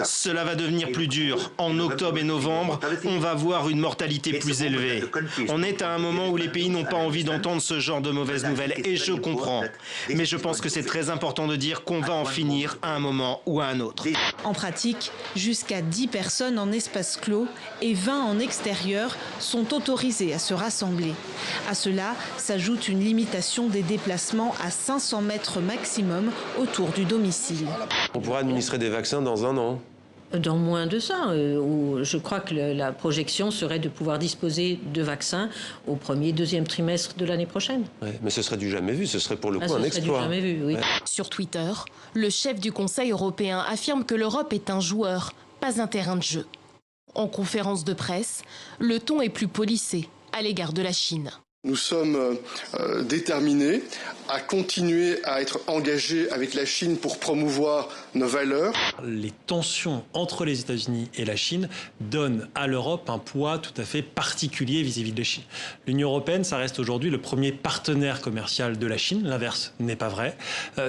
Cela va devenir plus dur. En octobre et novembre, on va voir une mortalité plus élevée. On est à un moment où les pays n'ont pas envie d'entendre ce genre de mauvaises nouvelles, et je comprends. Mais je pense que c'est très important de dire qu'on va en finir à un moment ou à un autre. En pratique, jusqu'à 10 personnes en espace clos et 20 en extérieur sont autorisées à se rassembler. À cela s'ajoute une limitation des déplacements à 500 mètres maximum autour du domicile. On pourra administrer des vaccins dans un an. Dans moins de ça, où je crois que la projection serait de pouvoir disposer de vaccins au premier, deuxième trimestre de l'année prochaine. Ouais, mais ce serait du jamais vu, ce serait pour le coup un exploit. Du jamais vu, oui. Ouais. Sur Twitter, le chef du Conseil européen affirme que l'Europe est un joueur, pas un terrain de jeu. En conférence de presse, le ton est plus policé à l'égard de la Chine. Nous sommes déterminés à continuer à être engagés avec la Chine pour promouvoir nos valeurs. Les tensions entre les États-Unis et la Chine donnent à l'Europe un poids tout à fait particulier vis-à-vis de la Chine. L'Union européenne, ça reste aujourd'hui le premier partenaire commercial de la Chine. L'inverse n'est pas vrai.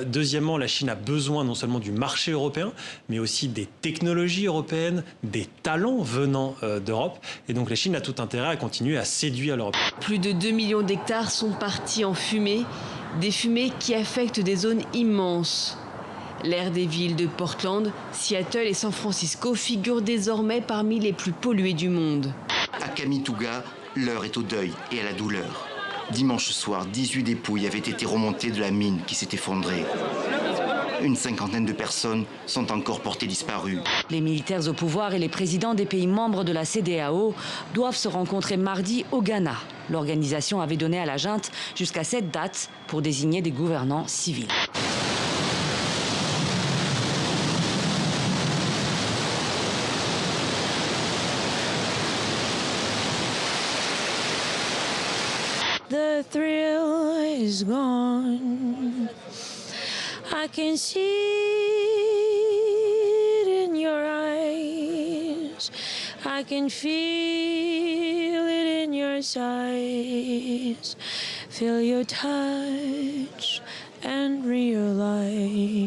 Deuxièmement, la Chine a besoin non seulement du marché européen, mais aussi des technologies européennes, des talents venant d'Europe. Et donc la Chine a tout intérêt à continuer à séduire l'Europe. Plus de 2 millions d'hectares sont partis en fumée, des fumées qui affectent des zones immenses. L'air des villes de Portland, Seattle et San Francisco figure désormais parmi les plus polluées du monde. À Kamitouga, l'heure est au deuil et à la douleur. Dimanche soir, 18 dépouilles avaient été remontées de la mine qui s'est effondrée. Une cinquantaine de personnes sont encore portées disparues. Les militaires au pouvoir et les présidents des pays membres de la CEDEAO doivent se rencontrer mardi au Ghana. L'organisation avait donné à la junte jusqu'à cette date pour désigner des gouvernants civils. The thrill is gone. I can see it in your eyes. I can feel it in your sighs. Feel your touch and realize